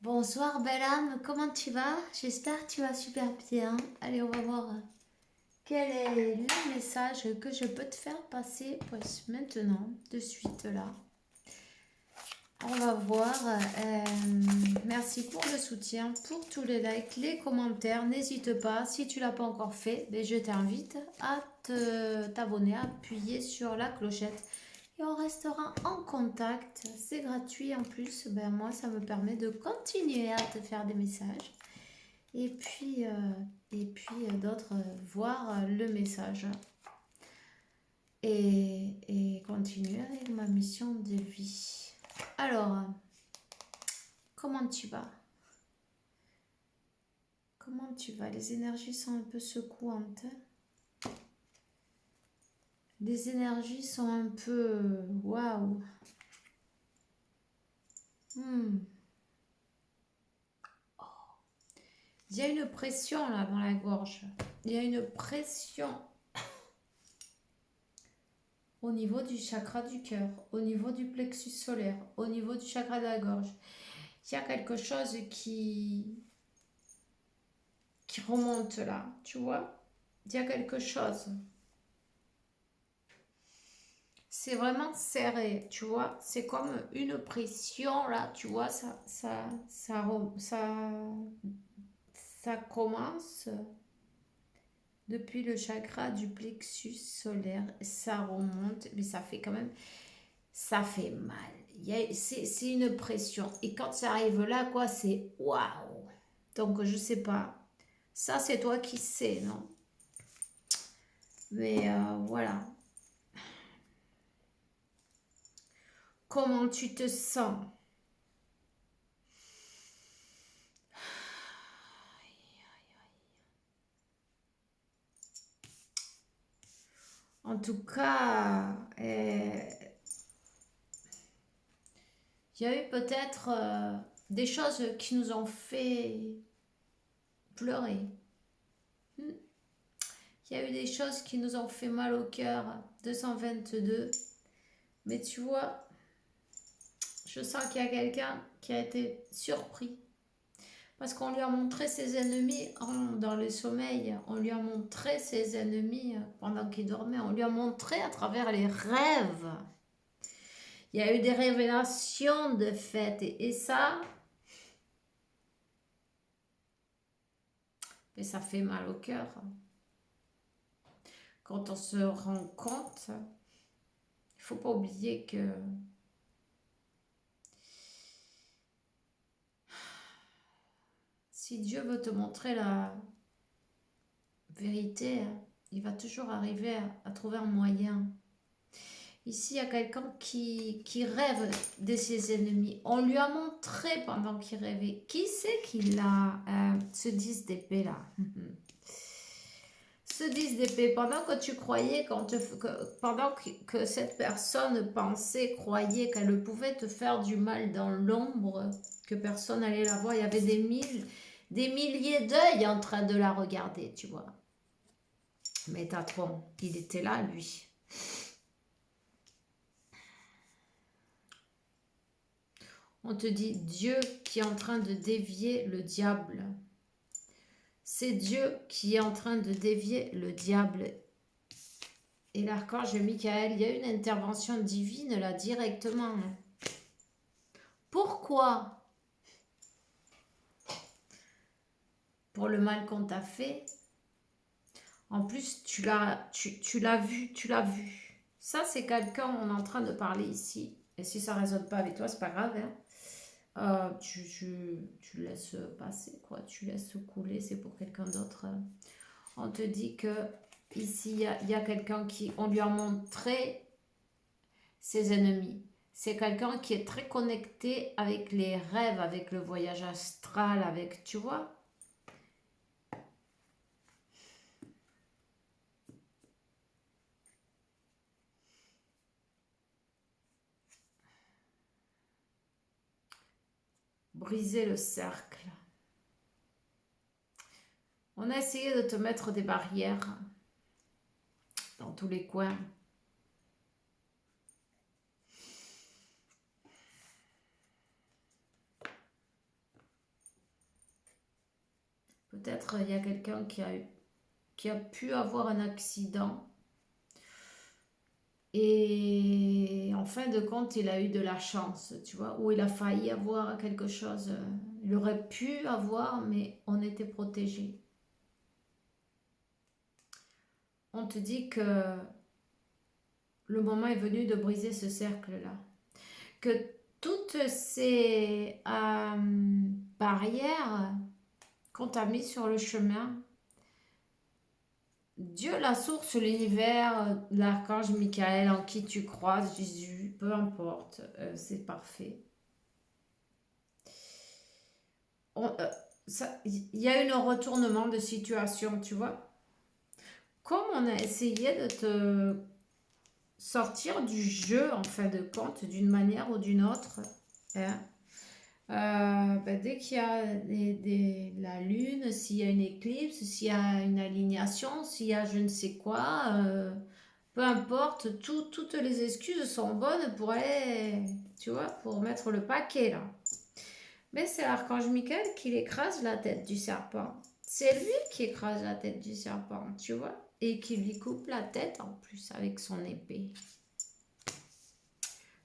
Bonsoir belle âme, comment tu vas? J'espère que tu vas super bien. Allez, on va voir quel est le message que je peux te faire passer maintenant, de suite là. On va voir. Merci pour le soutien, pour tous les likes, les commentaires. N'hésite pas, si tu l'as pas encore fait, je t'invite à t'abonner, à appuyer sur la clochette. Et on restera en contact. C'est gratuit en plus. Moi, ça me permet de continuer à te faire des messages. Et puis d'autres voir le message. Et continuer avec ma mission de vie. Alors, comment tu vas? Comment tu vas? Les énergies sont un peu secouantes. Les énergies sont un peu... Waouh! Il y a une pression là dans la gorge. Il y a une pression au niveau du chakra du cœur, au niveau du plexus solaire, au niveau du chakra de la gorge. Il y a quelque chose qui remonte là, tu vois? Il y a quelque chose. C'est vraiment serré, tu vois? C'est comme une pression là, tu vois? Ça commence depuis le chakra du plexus solaire. Ça remonte, mais ça fait quand même, ça fait mal. C'est une pression. Et quand ça arrive là, quoi, c'est waouh. Donc, je sais pas. Ça, c'est toi qui sais, non? Mais voilà. Comment tu te sens? En tout cas, il y a eu peut-être des choses qui nous ont fait pleurer. Il y a eu des choses qui nous ont fait mal au cœur. 222. Mais tu vois, je sens qu'il y a quelqu'un qui a été surpris. Parce qu'on lui a montré ses ennemis dans le sommeil. On lui a montré ses ennemis pendant qu'il dormait. On lui a montré à travers les rêves. Il y a eu des révélations de fait. Et ça, mais ça fait mal au cœur. Quand on se rend compte, il ne faut pas oublier que si Dieu veut te montrer la vérité, il va toujours arriver à trouver un moyen. Ici, il y a quelqu'un qui rêve de ses ennemis. On lui a montré pendant qu'il rêvait. Qui c'est qu'il a ce 10 d'épée là? Ce 10 d'épée, pendant que tu croyais, pendant que cette personne pensait, croyait qu'elle pouvait te faire du mal dans l'ombre, que personne n'allait la voir, il y avait des milliers d'œils en train de la regarder, tu vois. Mais Tatron, il était là, lui. On te dit Dieu qui est en train de dévier le diable. C'est Dieu qui est en train de dévier le diable. Et l'archange Michael, il y a une intervention divine là directement. Pourquoi? Pour le mal qu'on t'a fait. En plus, tu l'as vu, tu l'as vu. Ça, c'est quelqu'un, on est en train de parler ici. Et si ça ne résonne pas avec toi, c'est pas grave. Hein. Tu laisses passer, quoi. Tu laisses couler, c'est pour quelqu'un d'autre. On te dit que ici, il y a quelqu'un qui, on lui a montré ses ennemis. C'est quelqu'un qui est très connecté avec les rêves, avec le voyage astral, avec, tu vois. Briser le cercle. On a essayé de te mettre des barrières dans tous les coins. peut-être il y a quelqu'un qui a pu avoir un accident. Et en fin de compte, il a eu de la chance, tu vois, ou il a failli avoir quelque chose. Il aurait pu avoir, mais on était protégé. On te dit que le moment est venu de briser ce cercle-là. Que toutes ces barrières qu'on t'a mis sur le chemin, Dieu, la source, l'univers, l'archange Michael en qui tu crois, Jésus, peu importe, c'est parfait. Il y a eu un retournement de situation, tu vois. Comme on a essayé de te sortir du jeu, en fin de compte, d'une manière ou d'une autre, hein, dès qu'il y a la lune, s'il y a une éclipse, s'il y a une alignation, s'il y a je ne sais quoi, peu importe, toutes les excuses sont bonnes pour aller, tu vois, pour mettre le paquet là. Mais c'est l'archange Michael qui écrase la tête du serpent. C'est lui qui écrase la tête du serpent, tu vois, et qui lui coupe la tête en plus avec son épée.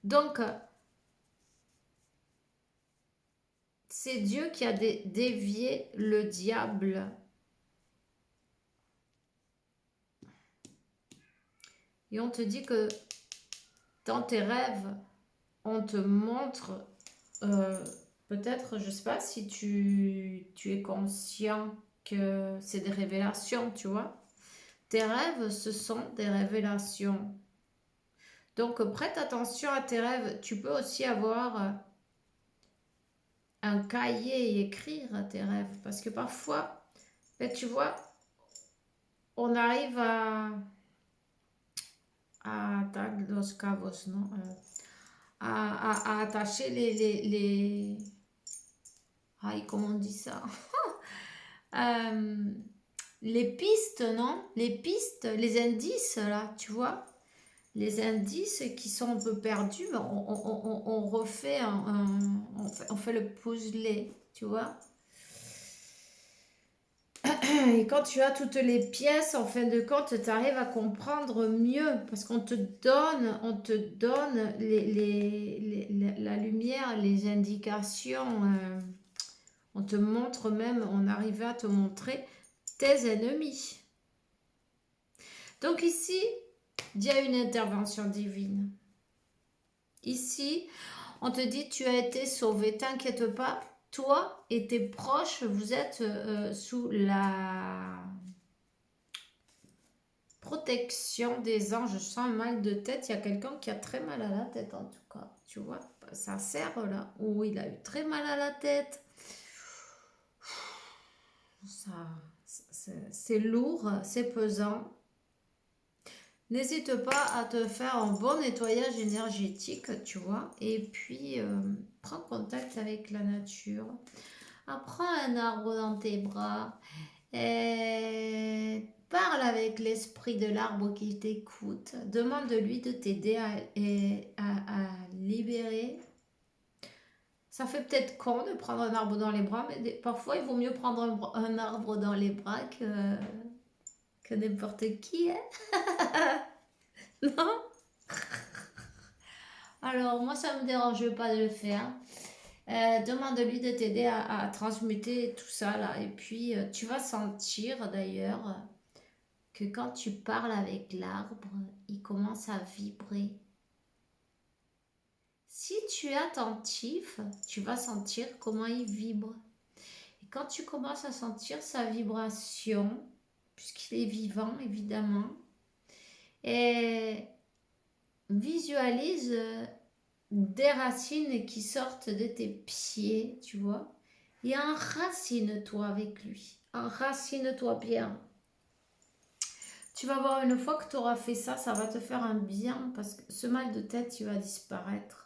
Donc, c'est Dieu qui a dévié le diable. Et on te dit que dans tes rêves, on te montre, peut-être, je ne sais pas si tu es conscient que c'est des révélations, tu vois. Tes rêves, ce sont des révélations. Donc, prête attention à tes rêves. Tu peux aussi avoir un cahier et écrire tes rêves. Parce que parfois, ben, tu vois, on arrive los cabos, non à attacher les... Aïe, comment on dit ça les pistes, non? Les pistes, les indices, là, tu vois? Les indices qui sont un peu perdus, on refait on fait le puzzle, tu vois? Et quand tu as toutes les pièces, en fin de compte, tu arrives à comprendre mieux parce qu'on te donne la lumière, les indications. On te montre même, on arrive à te montrer tes ennemis. Donc ici, il y a une intervention divine. Ici, on te dit, tu as été sauvé, t'inquiète pas. Toi et tes proches, vous êtes sous la protection des anges. Je sens un mal de tête. Il y a quelqu'un qui a très mal à la tête en tout cas. Tu vois, ça serre là. Oh, il a eu très mal à la tête. C'est lourd, c'est pesant. N'hésite pas à te faire un bon nettoyage énergétique, tu vois. Et puis, prends contact avec la nature. Prends un arbre dans tes bras. Et parle avec l'esprit de l'arbre qui t'écoute. Demande-lui de t'aider à libérer. Ça fait peut-être con de prendre un arbre dans les bras, mais parfois il vaut mieux prendre un arbre dans les bras que n'importe qui. Hein. Non? Alors, moi, ça ne me dérange pas de le faire. Demande-lui de t'aider à transmuter tout ça là. Et puis, tu vas sentir d'ailleurs que quand tu parles avec l'arbre, il commence à vibrer. Si tu es attentif, tu vas sentir comment il vibre. Et quand tu commences à sentir sa vibration, puisqu'il est vivant évidemment, et visualise des racines qui sortent de tes pieds, tu vois, et enracine-toi avec lui. Enracine-toi bien. Tu vas voir, une fois que tu auras fait ça, ça va te faire un bien parce que ce mal de tête, il va disparaître.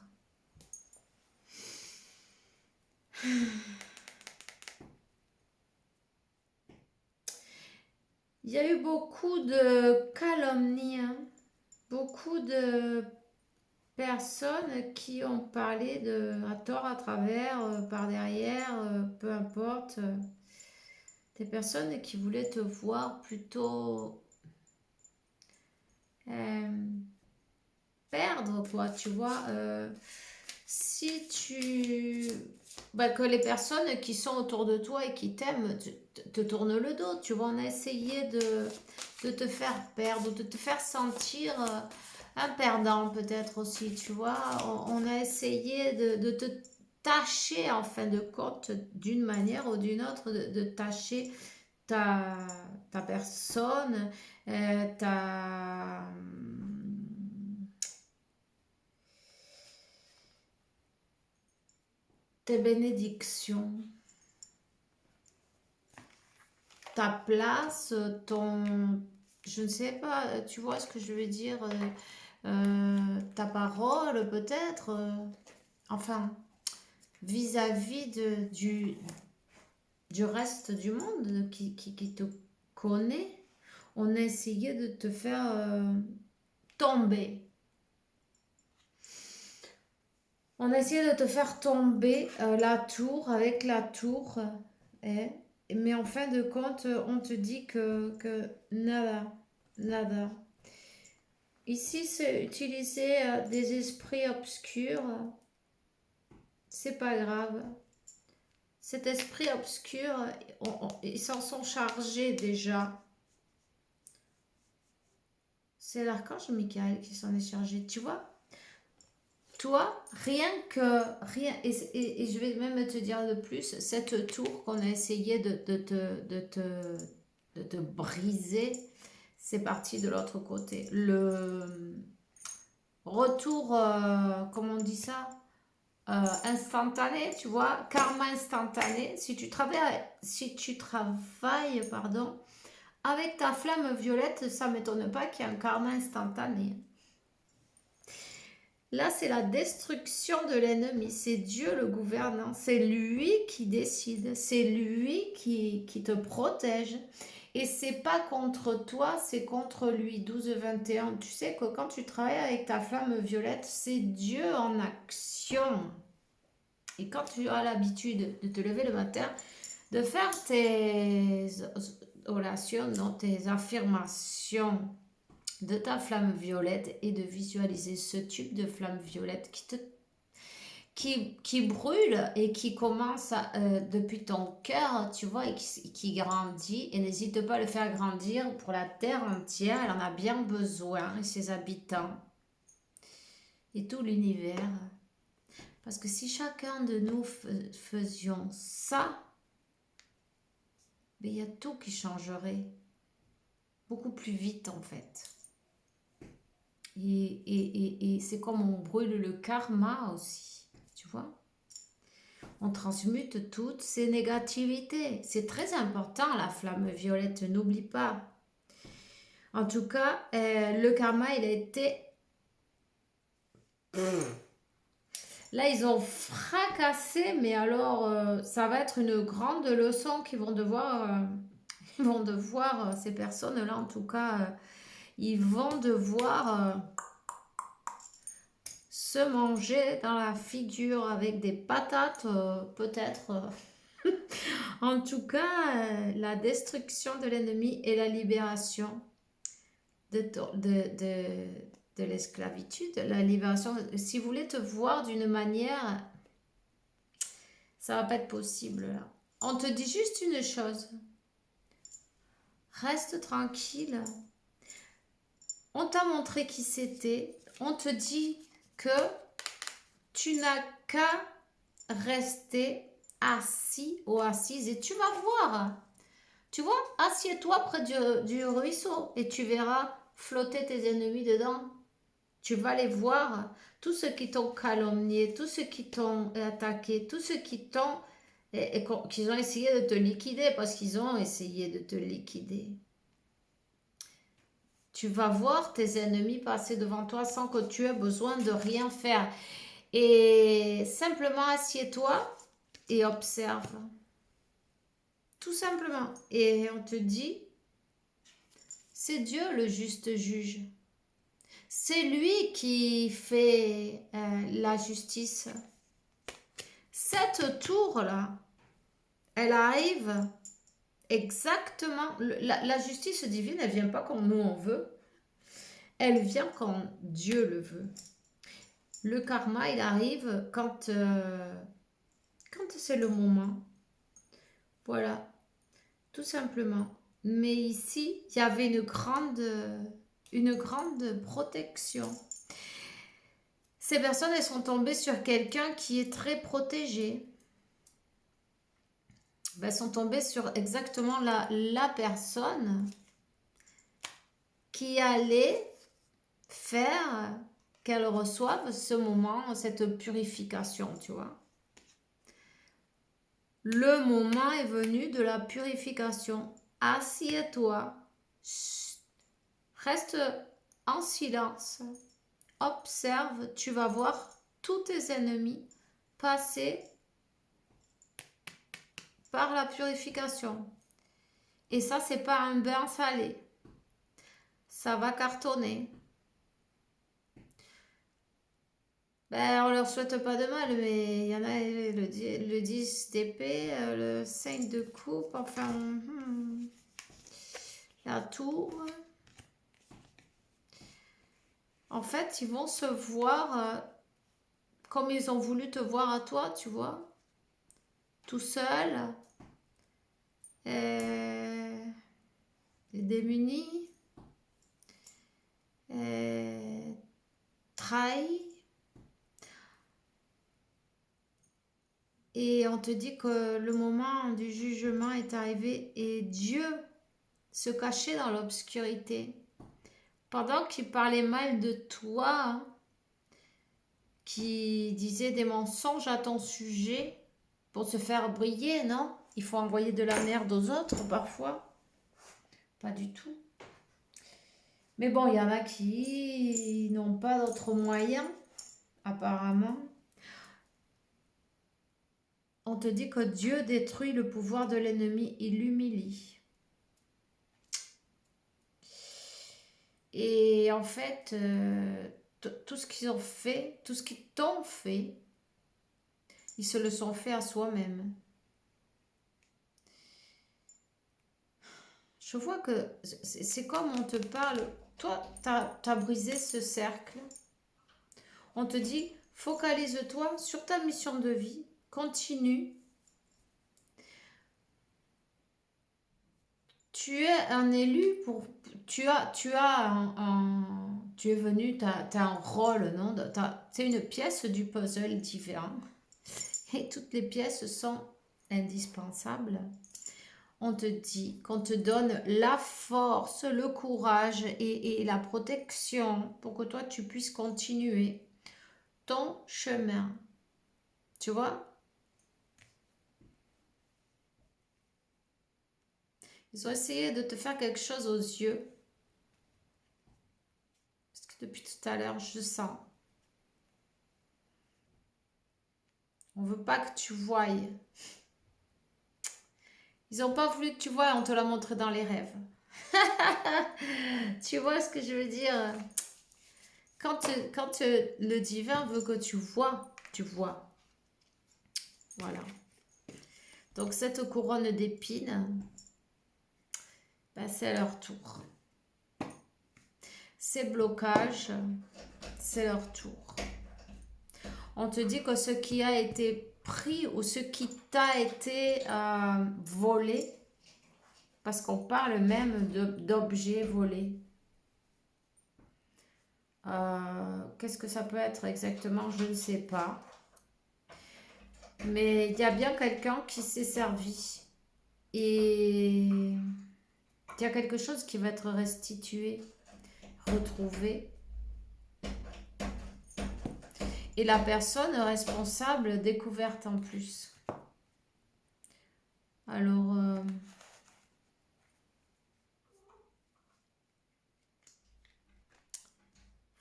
Il y a eu beaucoup de calomnies, hein. Beaucoup de personnes qui ont parlé à tort, à travers, par derrière, peu importe. Des personnes qui voulaient te voir plutôt perdre, quoi, tu vois. Si tu... que les personnes qui sont autour de toi et qui t'aiment te tournent le dos, tu vois. On a essayé de te faire perdre, de te faire sentir un perdant peut-être aussi, tu vois. On a essayé de te tâcher en fin de compte d'une manière ou d'une autre, de tâcher ta personne, tes bénédictions, ta place, je ne sais pas, tu vois ce que je veux dire, ta parole peut-être, enfin, vis-à-vis du reste du monde qui te connaît, on a essayé de te faire tomber. On a essayé de te faire tomber la tour avec la tour. hein. Mais en fin de compte, on te dit que nada, nada. Ici, c'est utiliser des esprits obscurs. C'est pas grave. Cet esprit obscur, ils s'en sont chargés déjà. C'est l'archange Michael qui s'en est chargé, tu vois. Toi, et je vais même te dire de plus, cette tour qu'on a essayé de te briser, c'est parti de l'autre côté. Le retour, comment on dit ça? Instantané, tu vois, karma instantané. Si tu travailles, pardon, avec ta flamme violette, ça ne m'étonne pas qu'il y ait un karma instantané. Là, c'est la destruction de l'ennemi. C'est Dieu le gouvernant. C'est lui qui décide. C'est lui qui te protège. Et c'est pas contre toi, c'est contre lui. 12-21. Tu sais que quand tu travailles avec ta flamme violette, c'est Dieu en action. Et quand tu as l'habitude de te lever le matin, de faire tes orations, non, tes affirmations de ta flamme violette et de visualiser ce tube de flamme violette qui brûle et qui commence depuis ton cœur, tu vois, et qui grandit. Et n'hésite pas à le faire grandir pour la terre entière. Elle en a bien besoin, et ses habitants, et tout l'univers. Parce que si chacun de nous faisions ça, il y a tout qui changerait. Beaucoup plus vite, en fait. Et c'est comme on brûle le karma aussi, tu vois. On transmute toutes ces négativités. C'est très important, la flamme violette, n'oublie pas. En tout cas, le karma, il a été... Là, ils ont fracassé, mais alors, ça va être une grande leçon qu'ils vont devoir... ces personnes-là, en tout cas, ils vont devoir... se manger dans la figure avec des patates, peut-être. En tout cas, la destruction de l'ennemi et la libération de l'esclavitude, la libération. Si vous voulez te voir d'une manière, ça va pas être possible là. On te dit juste une chose. Reste tranquille. On t'a montré qui c'était. On te dit que tu n'as qu'à rester assis ou assise et tu vas voir. Tu vois, assieds-toi près du ruisseau et tu verras flotter tes ennemis dedans. Tu vas les voir, tous ceux qui t'ont calomnié, tous ceux qui t'ont attaqué, tous ceux qui ont essayé de te liquider parce qu'ils ont essayé de te liquider. Tu vas voir tes ennemis passer devant toi sans que tu aies besoin de rien faire. Et simplement assieds-toi et observe. Tout simplement. Et on te dit, c'est Dieu le juste juge. C'est lui qui fait la justice. Cette tour-là, elle arrive exactement. La justice divine, elle vient pas comme nous on veut. Elle vient quand Dieu le veut. Le karma, il arrive quand c'est le moment. Voilà, tout simplement. Mais ici, il y avait une grande protection. Ces personnes, elles sont tombées sur quelqu'un qui est très protégé. Ben, elles sont tombées sur exactement la personne qui allait faire qu'elle reçoive ce moment, cette purification, tu vois. Le moment est venu de la purification. Assieds-toi, reste en silence, observe, tu vas voir tous tes ennemis passer par la purification. Et ça, c'est pas un bain salé. Ça va cartonner. Ben, on leur souhaite pas de mal, mais il y en a le 10 d'épée, le 5 de coupe, enfin, la tour. En fait, ils vont se voir comme ils ont voulu te voir à toi, tu vois, tout seul, démuni, trahi. Et on te dit que le moment du jugement est arrivé et Dieu se cachait dans l'obscurité. Pendant qu'il parlait mal de toi, qui disait des mensonges à ton sujet pour se faire briller, non? Il faut envoyer de la merde aux autres parfois. Pas du tout. Mais bon, il y en a qui n'ont pas d'autres moyens, apparemment. On te dit que Dieu détruit le pouvoir de l'ennemi, il l'humilie. Et en fait, tout ce qu'ils ont fait, tout ce qu'ils t'ont fait, ils se le sont fait à soi-même. Je vois que c'est comme on te parle, toi, t'as brisé ce cercle. On te dit, focalise-toi sur ta mission de vie, continue. Tu es un élu pour... Tu es venu, tu as un rôle, non? C'est une pièce du puzzle différent. Et toutes les pièces sont indispensables. On te dit qu'on te donne la force, le courage et la protection pour que toi, tu puisses continuer ton chemin. Tu vois? Ils ont essayé de te faire quelque chose aux yeux. Parce que depuis tout à l'heure, je sens. On veut pas que tu voyes. Ils n'ont pas voulu que tu voies, on te l'a montré dans les rêves. Tu vois ce que je veux dire? Quand le divin veut que tu vois, tu vois. Voilà. Donc cette couronne d'épines, ben, c'est leur tour. Ces blocages, c'est leur tour. On te dit que ce qui a été pris ou ce qui t'a été volé, parce qu'on parle même d'objets volés. Qu'est-ce que ça peut être exactement? Je ne sais pas. Mais il y a bien quelqu'un qui s'est servi. Et il y a quelque chose qui va être restitué, retrouvé. Et la personne responsable découverte en plus. Alors...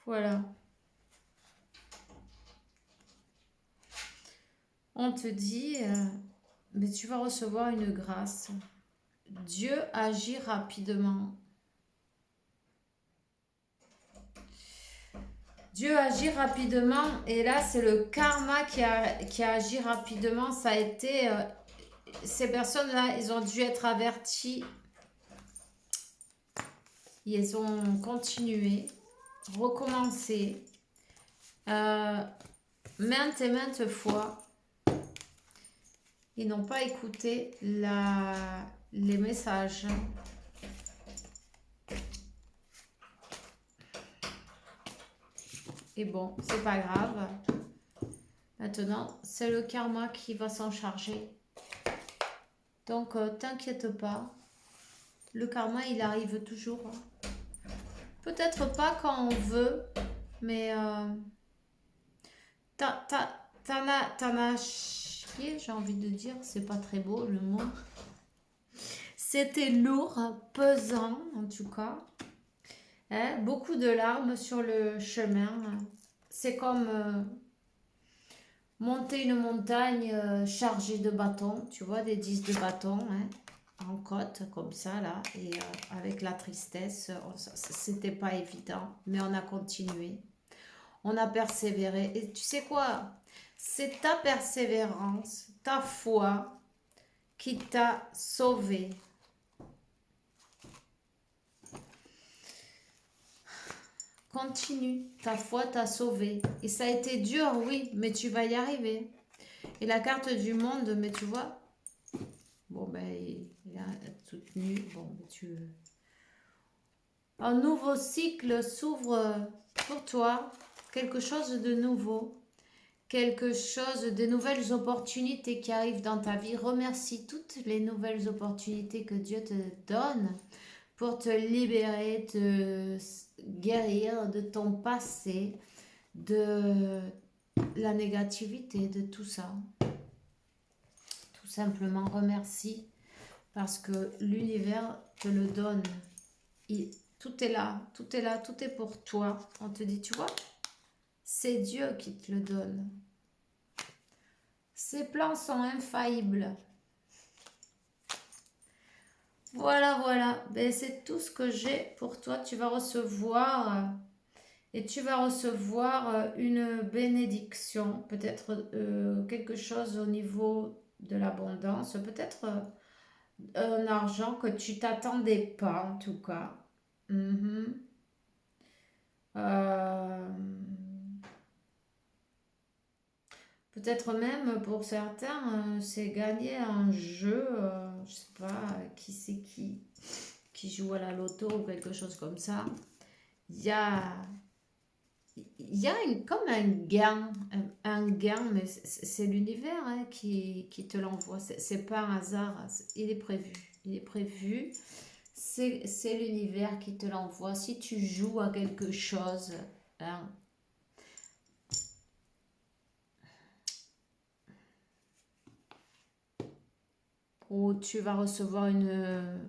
voilà. On te dit, mais tu vas recevoir une grâce. Dieu agit rapidement. Dieu agit rapidement et là c'est le karma qui a agi rapidement. Ça a été ces personnes-là, ils ont dû être avertis. Ils ont continué, recommencé, maintes et maintes fois. Ils n'ont pas écouté les messages. Et bon, c'est pas grave. Maintenant, c'est le karma qui va s'en charger. Donc, t'inquiète pas. Le karma, il arrive toujours. Peut-être pas quand on veut, mais t'en as chié, j'ai envie de dire. C'est pas très beau le mot. C'était lourd, pesant en tout cas. Hein, beaucoup de larmes sur le chemin. C'est comme monter une montagne chargée de bâtons, tu vois, des 10 de bâtons, hein, en côte, comme ça, là. Et avec la tristesse, c'était pas évident, mais on a continué. On a persévéré. Et tu sais quoi? C'est ta persévérance, ta foi qui t'a sauvé. Continue, ta foi t'a sauvé. Et ça a été dur, oui, mais tu vas y arriver. Et la carte du monde, mais tu vois, bon, ben, il a soutenu. Bon, ben, un nouveau cycle s'ouvre pour toi, quelque chose de nouveau. Quelque chose, de nouvelles opportunités qui arrivent dans ta vie. Remercie toutes les nouvelles opportunités que Dieu te donne pour te libérer, te guérir de ton passé, de la négativité, de tout ça. Tout simplement remercie parce que l'univers te le donne. Tout est là, tout est là, tout est pour toi. On te dit, tu vois, c'est Dieu qui te le donne. Ses plans sont infaillibles. Voilà, voilà. Ben, c'est tout ce que j'ai pour toi. Tu vas recevoir et tu vas recevoir une bénédiction. Peut-être quelque chose au niveau de l'abondance. Peut-être un argent que tu t'attendais pas en tout cas. Mhm. Euh, Peut-être même pour certains, c'est gagner un jeu, je sais pas, qui c'est qui joue à la loto ou quelque chose comme ça. Il y a, il y a comme un gain, mais c'est l'univers hein, qui te l'envoie. C'est pas un hasard, il est prévu. Il est prévu. C'est l'univers qui te l'envoie. Si tu joues à quelque chose, hein, où tu vas recevoir une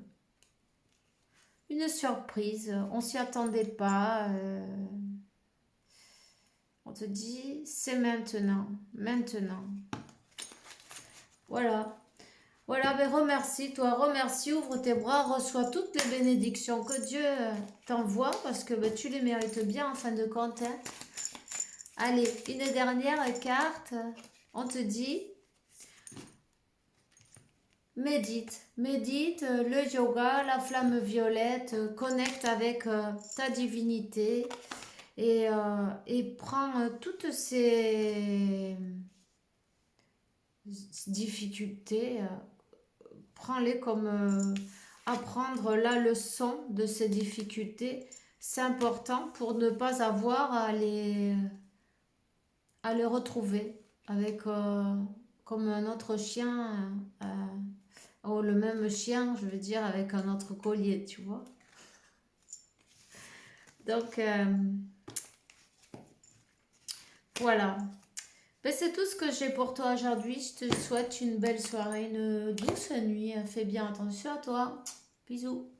surprise, on s'y attendait pas. On te dit, c'est maintenant, maintenant. Voilà. Voilà, ben remercie-toi, remercie, ouvre tes bras, reçois toutes les bénédictions que Dieu t'envoie parce que ben, tu les mérites bien en fin de compte. Hein. Allez, une dernière carte. On te dit, médite, médite le yoga, la flamme violette, connecte avec ta divinité et prends toutes ces difficultés, prends-les comme apprendre la leçon de ces difficultés. C'est important pour ne pas avoir à les retrouver avec comme un autre chien ou le même chien, je veux dire, avec un autre collier, tu vois. Donc, voilà. Ben, c'est tout ce que j'ai pour toi aujourd'hui. Je te souhaite une belle soirée, une douce nuit. Fais bien attention à toi. Bisous.